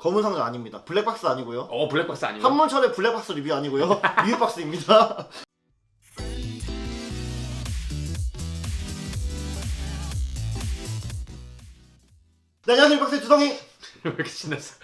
검은 상자 아닙니다. 블랙박스 아니고요. 블랙박스 아니고요? 한문철의 블랙박스 리뷰 아니고요. 뮤박스입니다. 네, 안녕하세요. 뮤박스의 주성희. 왜 이렇게 신났어?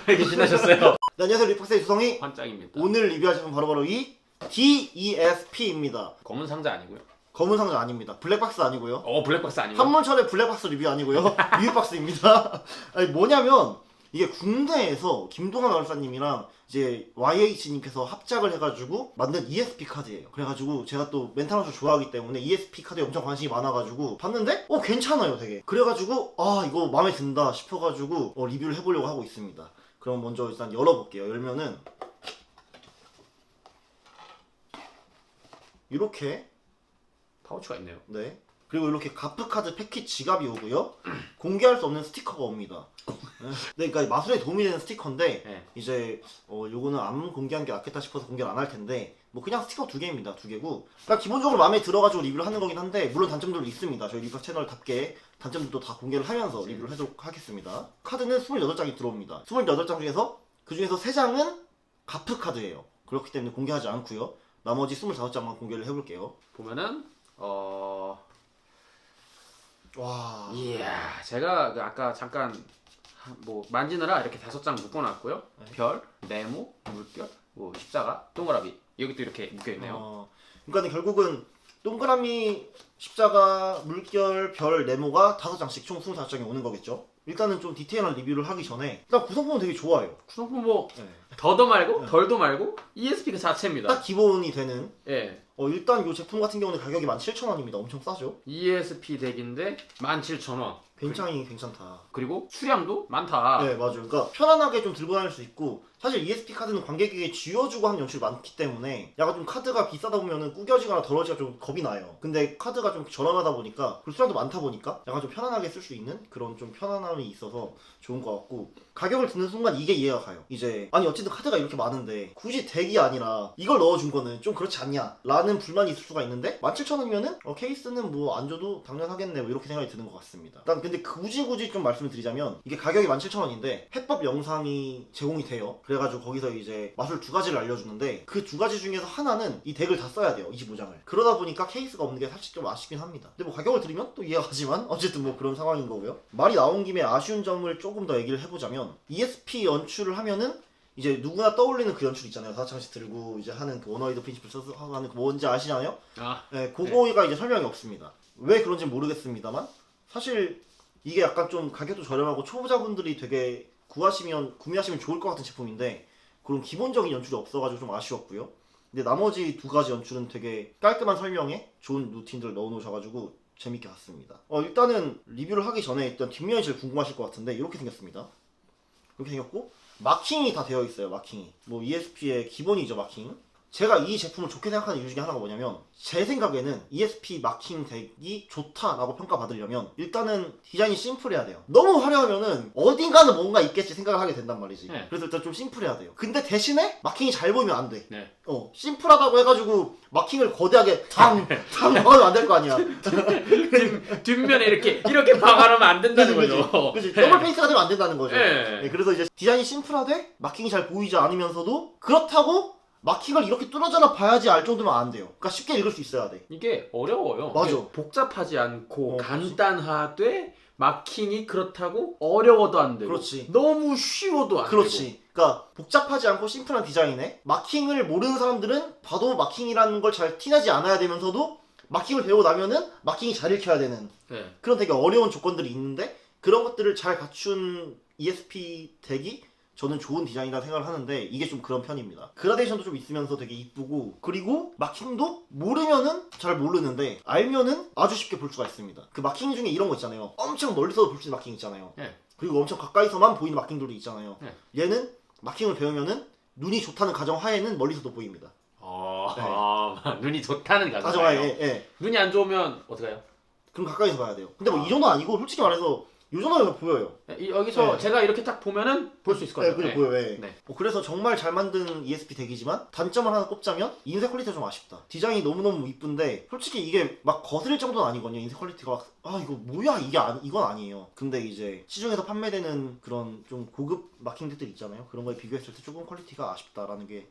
왜 이렇게 신나셨어요? 네, 안녕하세요. 뮤박스의 주성희. 환장입니다. 오늘 리뷰할 제품 바로 이 DESP입니다. 검은 상자 아니고요? 검은 상자 아닙니다. 블랙박스 아니고요. 블랙박스 아니고요? 한문철의 블랙박스 리뷰 아니고요. 뮤박스입니다. 아니 뭐냐면 이게 국내에서 김동환 얼싸님이랑 이제 YH님께서 합작을 해가지고 만든 ESP 카드예요. 그래가지고 제가 또 멘탈 엄청 좋아하기 때문에 ESP 카드에 엄청 관심이 많아가지고 봤는데 괜찮아요 되게. 그래가지고 이거 마음에 든다 싶어가지고 리뷰를 해보려고 하고 있습니다. 그럼 먼저 일단 열어볼게요. 열면은 이렇게 파우치가 있네요. 네. 그리고 이렇게 가프카드 패킷 지갑이 오고요. 공개할 수 없는 스티커가 옵니다. 네, 그러니까 마술에 도움이 되는 스티커인데 네. 이제 요거는 안 공개한 게 낫겠다 싶어서 공개를 안 할 텐데 뭐 그냥 스티커 2개입니다. 2개고 그러니까 기본적으로 마음에 들어가지고 리뷰를 하는 거긴 한데 물론 단점들도 있습니다. 저희 리뷰 채널답게 단점들도 다 공개를 하면서 리뷰를 하도록 하겠습니다. 카드는 28장이 들어옵니다. 28장 중에서 그 중에서 3장은 가프카드예요. 그렇기 때문에 공개하지 않고요. 나머지 25장만 공개를 해볼게요. 보면은 와. 이야, 제가 아까 잠깐 뭐 만지느라 이렇게 5장 묶어놨고요. 네. 별, 네모, 물결, 뭐 십자가, 동그라미 여기 또 이렇게 묶여있네요. 그러니까 결국은 동그라미, 십자가, 물결, 별, 네모가 5장씩 총 25장이 오는 거겠죠. 일단은 좀 디테일한 리뷰를 하기 전에 일단 구성품은 되게 좋아요. 구성품 뭐 네. 더도 말고 네. 덜도 말고 ESP 그 자체입니다. 딱 기본이 되는 예. 일단 이 제품 같은 경우는 가격이 17,000원입니다. 엄청 싸죠? ESP 덱인데 17,000원. 굉장히 괜찮다. 그리고 수량도 많다. 네, 맞아요. 그러니까 편안하게 좀 들고 다닐 수 있고 사실 ESP 카드는 관객에게 쥐어주고 하는 연출이 많기 때문에 약간 좀 카드가 비싸다 보면은 구겨지거나 더러지가 좀 겁이 나요. 근데 카드가 좀 저렴하다 보니까 그리고 수량도 많다 보니까 약간 좀 편안하게 쓸 수 있는 그런 좀 편안함이 있어서 좋은 것 같고 가격을 듣는 순간 이게 이해가 가요. 이제 아니 어쨌든 카드가 이렇게 많은데 굳이 덱이 아니라 이걸 넣어준 거는 좀 그렇지 않냐 라는 불만이 있을 수가 있는데 17,000원이면은 케이스는 뭐 안 줘도 당연하겠네 뭐 이렇게 생각이 드는 것 같습니다. 일단 근데 굳이 좀 말씀을 드리자면 이게 가격이 17,000원인데 해법 영상이 제공이 돼요. 그래가지고 거기서 이제 마술 2가지를 알려주는데 그 2가지 중에서 하나는 이 덱을 다 써야 돼요. 25장을. 그러다 보니까 케이스가 없는 게 사실 좀 아쉽긴 합니다. 근데 뭐 가격을 드리면 또 이해가 가지만 어쨌든 뭐 그런 상황인 거고요. 말이 나온 김에 아쉬운 점을 조금 더 얘기를 해보자면 ESP 연출을 하면은 이제 누구나 떠올리는 그 연출 있잖아요. 4장씩 들고 이제 하는 그 원어이드 프린시플 써서 하는 그 뭔지 아시나요? 네, 그거가 이제 설명이 없습니다. 왜 그런지 모르겠습니다만 사실 이게 약간 좀 가격도 저렴하고 초보자분들이 되게 구매하시면 좋을 것 같은 제품인데 그런 기본적인 연출이 없어가지고 좀 아쉬웠고요. 근데 나머지 2가지 연출은 되게 깔끔한 설명에 좋은 루틴들을 넣어놓으셔가지고 재밌게 봤습니다. 일단은 리뷰를 하기 전에 일단 뒷면이 제일 궁금하실 것 같은데 이렇게 생겼습니다. 이렇게 생겼고 마킹이 다 되어 있어요. 마킹이 뭐 ESP의 기본이죠. 마킹. 제가 이 제품을 좋게 생각하는 이유 중에 하나가 뭐냐면 제 생각에는 ESP 마킹 덱이 좋다라고 평가받으려면 일단은 디자인이 심플해야 돼요. 너무 화려하면은 어딘가는 뭔가 있겠지 생각을 하게 된단 말이지. 네. 그래서 일단 좀 심플해야 돼요. 근데 대신에 마킹이 잘 보이면 안 돼. 네. 심플하다고 해가지고 마킹을 거대하게 탕 박아놓으면 안 될 거 아니야. 뒷면에 이렇게 박아놓으면 안 된다는 거죠. 그치. 더블 페이스가 되면 안 된다는 거죠. 네. 네, 그래서 이제 디자인이 심플하되 마킹이 잘 보이지 않으면서도 그렇다고 마킹을 이렇게 뚫어져라 봐야지 알 정도면 안 돼요. 그러니까 쉽게 읽을 수 있어야 돼. 이게 어려워요. 맞아. 이게 복잡하지 않고 그렇지. 간단하되 마킹이 그렇다고 어려워도 안 되고 그렇지. 너무 쉬워도 안 되고 그렇지. 그러니까 복잡하지 않고 심플한 디자인에 마킹을 모르는 사람들은 봐도 마킹이라는 걸 잘 티나지 않아야 되면서도 마킹을 배우고 나면은 마킹이 잘 읽혀야 되는 네. 그런 되게 어려운 조건들이 있는데 그런 것들을 잘 갖춘 ESP 덱이 저는 좋은 디자인이라 생각을 하는데 이게 좀 그런 편입니다. 그라데이션도 좀 있으면서 되게 이쁘고 그리고 마킹도 모르면은 잘 모르는데 알면은 아주 쉽게 볼 수가 있습니다. 그 마킹 중에 이런 거 있잖아요. 엄청 멀리서도 볼 수 있는 마킹 있잖아요. 네. 그리고 엄청 가까이서만 보이는 마킹들도 있잖아요. 네. 얘는 마킹을 배우면은 눈이 좋다는 가정 하에는 멀리서도 보입니다. 눈이 좋다는 가정 하에. 가정하에요. 예. 눈이 안 좋으면 어떡해요? 그럼 가까이서 봐야 돼요. 근데 뭐 이 정도는 아니고 솔직히 말해서 요 정도면 보여요. 여기서 네. 제가 이렇게 딱 보면은 볼 수 있을 것 네, 같아요. 그죠, 보여요. 예. 네. 그래서 정말 잘 만든 ESP 덱이지만 단점을 하나 꼽자면 인쇄 퀄리티가 좀 아쉽다. 디자인이 너무너무 이쁜데 솔직히 이게 막 거슬릴 정도는 아니거든요. 인쇄 퀄리티가 막 이거 뭐야 이게 이건 아니에요. 근데 이제 시중에서 판매되는 그런 좀 고급 마킹 덱들 있잖아요. 그런 거에 비교했을 때 조금 퀄리티가 아쉽다라는 게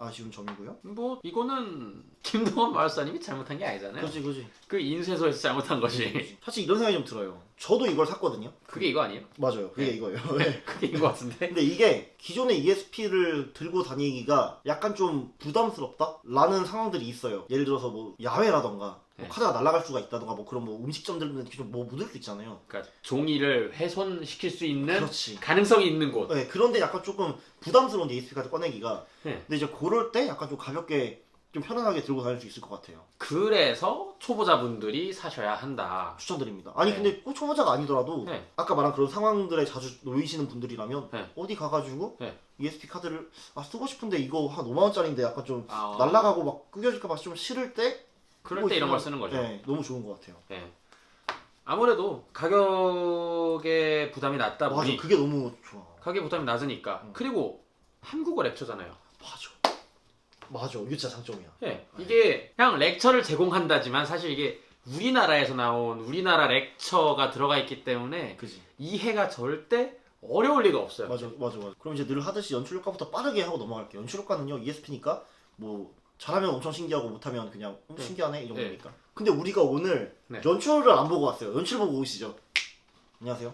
아쉬운 점이고요. 뭐 이거는 김동원 마을사님이 잘못한 게 아니잖아요. 그지. 그 인쇄소에서 잘못한 거지. 사실 이런 생각이 좀 들어요. 저도 이걸 샀거든요. 그게 이거 아니에요? 맞아요. 그게 네. 이거예요. 네. 그게 이거 같은데. 근데 이게 기존의 ESP를 들고 다니기가 약간 좀 부담스럽다라는 상황들이 있어요. 예를 들어서 뭐 야외라던가 네. 뭐 카드가 날아갈 수가 있다던가 뭐 그런 뭐 음식점들 이렇게 좀 뭐 묻을 수 있잖아요. 그러니까 종이를 훼손시킬 수 있는 그렇지. 가능성이 있는 곳. 네, 그런데 약간 조금 부담스러운 ESP 카드 꺼내기가. 네. 근데 이제 그럴 때 약간 좀 가볍게 좀 편안하게 들고 다닐 수 있을 것 같아요. 그래서 초보자분들이 사셔야 한다. 추천드립니다. 아니 네. 근데 꼭 초보자가 아니더라도 네. 아까 말한 그런 상황들에 자주 놓이시는 분들이라면 네. 어디 가가지고 네. ESP 카드를 쓰고 싶은데 이거 한 5만 원짜리인데 약간 좀 아, 날라가고 막 구겨질까 봐 좀 싫을 때 그럴 때 이런 걸 쓰는 거죠. 네, 너무 좋은 것 같아요. 네. 아무래도 가격에 부담이 낮다 맞아, 보니 그게 너무 좋아. 가격 부담이 낮으니까. 그리고 한국어 렉처잖아요. 맞아, 이게 진짜 장점이야. 예, 이게 그냥 렉처를 제공한다지만 사실 이게 우리나라에서 나온 우리나라 렉처가 들어가 있기 때문에 그지. 이해가 절대 어려울 리가 없어요. 맞아. 그럼 이제 늘 하듯이 연출 효과부터 빠르게 하고 넘어갈게요. 연출 효과는요, ESP니까 뭐 잘하면 엄청 신기하고 못하면 그냥 신기하네 이 정도니까. 근데 우리가 오늘 네. 연출을 안 보고 왔어요. 연출 보고 오시죠. 안녕하세요.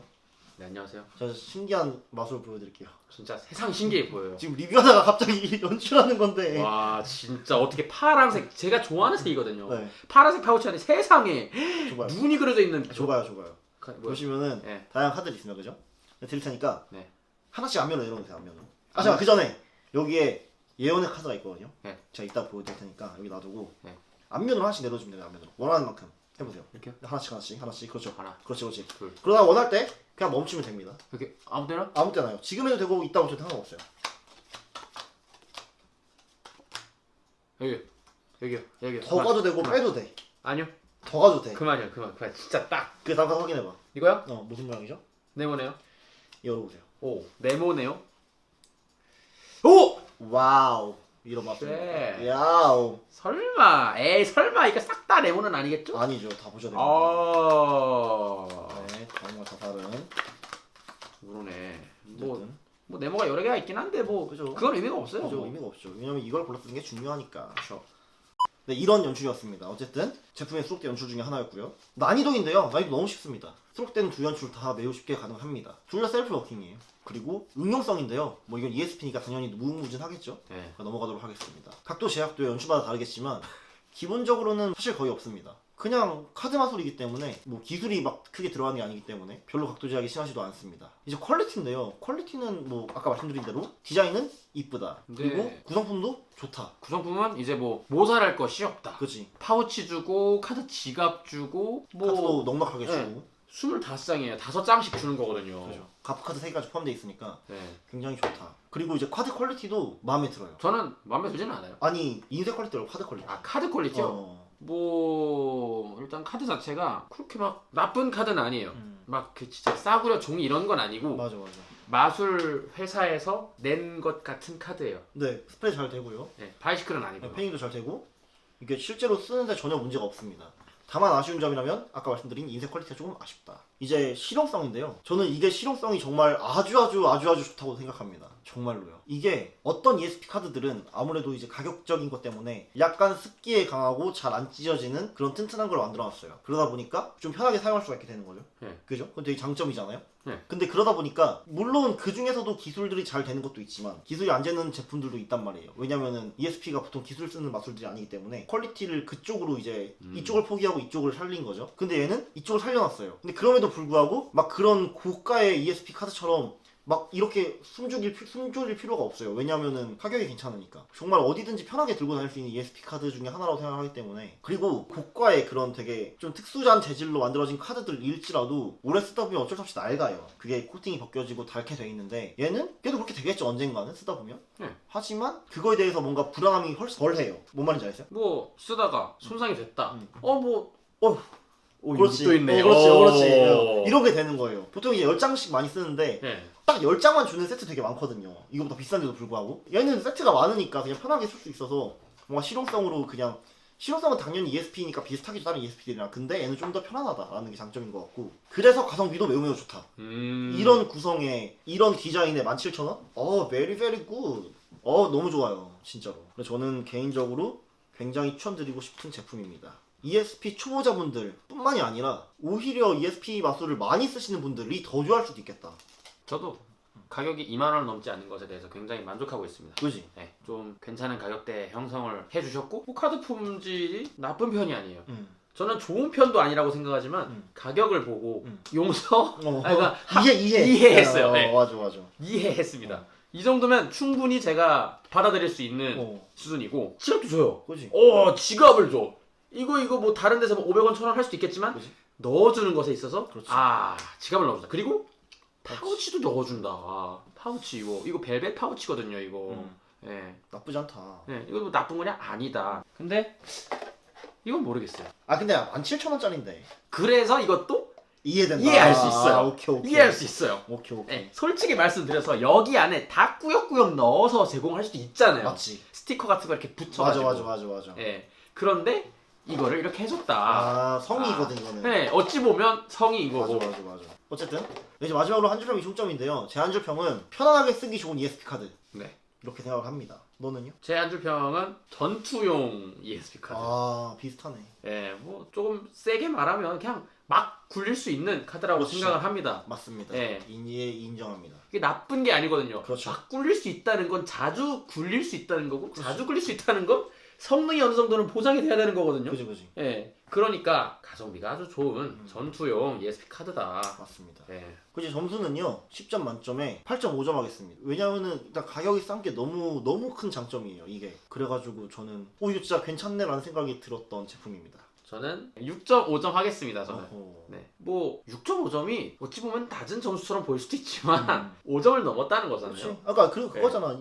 네, 안녕하세요. 제가 신기한 마술을 보여드릴게요. 진짜 세상 신기해 보여요. 지금 리뷰하다가 갑자기 연출하는 건데. 와, 진짜 어떻게 파란색, 제가 좋아하는 색이거든요. 네, 파란색 파우치 안에 세상에 줘봐요. 눈이 그려져 있는 줘봐요. 뭐야? 보시면은 네. 다양한 카드들이 있습니다, 그죠? 드릴 테니까 네. 하나씩 앞면으로 내려놓으세요. 앞면으로. 잠깐 그 전에 여기에 예언의 카드가 있거든요. 네. 제가 이따 보여드릴 테니까 여기 놔두고 네. 앞면으로 하나씩 내려주면 돼요. 앞면으로 원하는 만큼 해보세요. 이렇게요? 하나씩 그렇죠. 하나, 그렇지. 둘. 그러다 원할 때 그냥 멈추면 됩니다. 이렇게 아무 때나? 아무 때나요. 지금 해도 되고 이따 멈춰도 상관없어요. 여기요. 더 가도 되고 빼도 돼. 아니요. 더 가도 돼. 그만. 진짜 딱. 그 다음 가서 확인해봐. 이거요? 무슨 모양이죠? 네모네요. 열어보세요. 오, 네모네요. 오! 와우. 이런 맛. 네. 야우. 설마, 설마 이거 싹 다 네모는 아니겠죠? 아니죠. 다 보셔야 됩니다. 네, 다음과 다 다른. 그러네. 어쨌든. 뭐 네모가 여러 개가 있긴 한데 뭐 그죠. 그건 의미가 없어요. 그죠. 뭐. 의미가 없죠. 왜냐면 이걸 골랐던 게 중요하니까. 그렇죠. 네, 이런 연출이었습니다. 어쨌든 제품의 수록된 연출 중에 하나였고요. 난이도인데요. 난이도 너무 쉽습니다. 수록된 두 연출 다 매우 쉽게 가능합니다. 둘 다 셀프 워킹이에요. 그리고 응용성인데요. 뭐 이건 ESP니까 당연히 무궁무진하겠죠. 네. 그러니까 넘어가도록 하겠습니다. 각도 제약도 연출마다 다르겠지만 기본적으로는 사실 거의 없습니다. 그냥 카드 마술이기 때문에 뭐 기술이 막 크게 들어가는 게 아니기 때문에 별로 각도 제약이 심하지도 않습니다. 이제 퀄리티인데요. 퀄리티는 뭐 아까 말씀드린 대로 디자인은 이쁘다. 그리고 네. 구성품도 좋다. 구성품은 이제 뭐 모자랄 것이 없다. 그치. 파우치 주고 카드 지갑 주고 카드도 뭐 넉넉하게 네. 주고. 25장이에요. 5장씩 주는 거거든요. 그죠. 가프 카드 3개까지 포함되어 있으니까 네. 굉장히 좋다. 그리고 이제 카드 퀄리티도 마음에 들어요. 저는 마음에 들지는 않아요. 아니 인쇄 퀄리티 말고 카드 퀄리티. 아, 카드 퀄리티요? 뭐 일단 카드 자체가 그렇게 막 나쁜 카드는 아니에요. 막 그 진짜 싸구려 종이 이런 건 아니고 맞아. 마술 회사에서 낸 것 같은 카드예요. 네, 스프레이 잘 되고요. 네, 바이시클은 아니고. 페인도 잘 되고 이게 실제로 쓰는데 전혀 문제가 없습니다. 다만 아쉬운 점이라면 아까 말씀드린 인쇄 퀄리티가 조금 아쉽다. 이제 실용성인데요. 저는 이게 실용성이 정말 아주 좋다고 생각합니다. 정말로요. 이게 어떤 ESP 카드들은 아무래도 이제 가격적인 것 때문에 약간 습기에 강하고 잘 안 찢어지는 그런 튼튼한 걸 만들어놨어요. 그러다 보니까 좀 편하게 사용할 수가 있게 되는 거죠. 네. 그죠? 그건 되게 장점이잖아요. 네. 근데 그러다 보니까 물론 그 중에서도 기술들이 잘 되는 것도 있지만 기술이 안 되는 제품들도 있단 말이에요. 왜냐면은 ESP가 보통 기술 쓰는 마술들이 아니기 때문에 퀄리티를 그쪽으로 이제 이쪽을 포기하고 이쪽을 살린 거죠. 근데 얘는 이쪽을 살려놨어요. 근데 그럼에도 불구하고 막 그런 고가의 ESP 카드처럼 막 이렇게 숨죽일 필요가 없어요. 왜냐면은 가격이 괜찮으니까. 정말 어디든지 편하게 들고 다닐 수 있는 ESP 카드 중에 하나라고 생각하기 때문에. 그리고 고가의 그런 되게 좀 특수한 재질로 만들어진 카드들일지라도 오래 쓰다 보면 어쩔 수 없이 낡아요. 그게 코팅이 벗겨지고 닳게 돼 있는데 얘는 그래도 그렇게 되겠죠, 언젠가는 쓰다 보면. 네. 하지만 그거에 대해서 뭔가 불안함이 훨씬 덜해요. 뭔 말인지 아세요? 뭐 쓰다가 손상이 됐다. 오, 그렇지. 이거 또 있네. 그렇지, 오. 그렇지. 이런 게 되는 거예요. 보통 이제 10장씩 많이 쓰는데 네. 딱 10장만 주는 세트 되게 많거든요. 이거보다 비싼데도 불구하고. 얘는 세트가 많으니까 그냥 편하게 쓸 수 있어서 뭔가 실용성으로 그냥 실용성은 당연히 ESP니까 비슷하게 다른 ESP들이랑 근데 얘는 좀 더 편안하다라는 게 장점인 것 같고 그래서 가성비도 매우 매우 좋다. 이런 구성에 이런 디자인에 17,000원? very very good. 너무 좋아요. 진짜로. 그래서 저는 개인적으로 굉장히 추천드리고 싶은 제품입니다. ESP 초보자분들 뿐만이 아니라 오히려 ESP 마술을 많이 쓰시는 분들이 더 좋아할 수도 있겠다. 저도 가격이 2만 원 넘지 않는 것에 대해서 굉장히 만족하고 있습니다. 그지? 네, 좀 괜찮은 가격대 형성을 해주셨고 카드 품질이 나쁜 편이 아니에요. 저는 좋은 편도 아니라고 생각하지만 가격을 보고 용서 그러니까 이해했어요. 네. 맞아. 이해했습니다. 이 정도면 충분히 제가 받아들일 수 있는 수준이고 지갑도 줘요. 그지? 지갑을 줘. 이거 뭐 다른 데서 뭐 500원, 1000원 할 수도 있겠지만 그지? 넣어주는 것에 있어서 그렇지. 지갑을 넣어준다. 그리고 파우치도 넣어준다. 파우치 이거 벨벳 파우치거든요. 이거. 예. 나쁘지 않다. 네, 이거 뭐 나쁜 거냐? 아니다. 근데 이건 모르겠어요. 근데 17,000원짜리인데 그래서 이것도 이해된다. 이해할 수 있어요. 오케이. 이해할 수 있어요. 오케이. 네, 솔직히 말씀드려서 여기 안에 다 꾸역꾸역 넣어서 제공할 수도 있잖아요. 맞지. 스티커 같은 거 이렇게 붙여가지고. 맞아. 예. 그런데 이거를 이렇게 해줬다. 성의거든 이거는. 네, 어찌 보면 성이 이거고. 맞아. 어쨌든 이제 마지막으로 한 줄평이 총점인데요. 제 한 줄평은 편안하게 쓰기 좋은 ESP 카드. 네. 이렇게 생각을 합니다. 너는요? 제 한 줄평은 전투용 ESP 카드. 비슷하네. 예, 뭐 조금 세게 말하면 그냥 막 굴릴 수 있는 카드라고 그렇지. 생각을 합니다. 맞습니다. 예. 인정합니다. 이게 나쁜 게 아니거든요. 그렇죠. 막 굴릴 수 있다는 건 자주 굴릴 수 있다는 거고 자주 굴릴 수 있다는 건 성능이 어느 정도는 보장이 돼야 되는 거거든요. 그지. 예. 그러니까 가성비가 아주 좋은 전투용 ESP 카드다. 맞습니다. 예. 그지 점수는요 10점 만점에 8.5점 하겠습니다. 왜냐면은 일단 가격이 싼 게 너무 큰 장점이에요 이게. 그래가지고 저는 이거 진짜 괜찮네라는 생각이 들었던 제품입니다. 저는 6.5점 하겠습니다. 저는. 어허. 네. 뭐 6.5점이 어찌 보면 낮은 점수처럼 보일 수도 있지만 5점을 넘었다는 거잖아요. 그렇지. 그거잖아.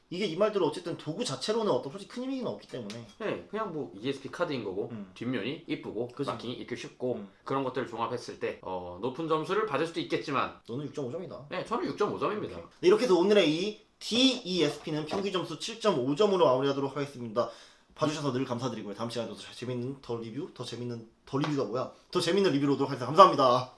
이게 이 말대로 어쨌든 도구 자체로는 어떤 솔직히 큰 의미는 없기 때문에. 네, 그냥 뭐 ESP 카드인 거고 뒷면이 이쁘고 그치. 마킹이 읽기 쉽고 그런 것들을 종합했을 때 높은 점수를 받을 수도 있겠지만 너는 6.5점이다. 네, 저는 6.5점입니다. 이렇게 해서 오늘의 이 DESP는 평균 점수 7.5점으로 마무리하도록 하겠습니다. 봐주셔서 늘 감사드리고요. 다음 시간에도 더 재밌는 리뷰가 뭐야? 더 재밌는 리뷰로 오도록 하겠습니다. 감사합니다.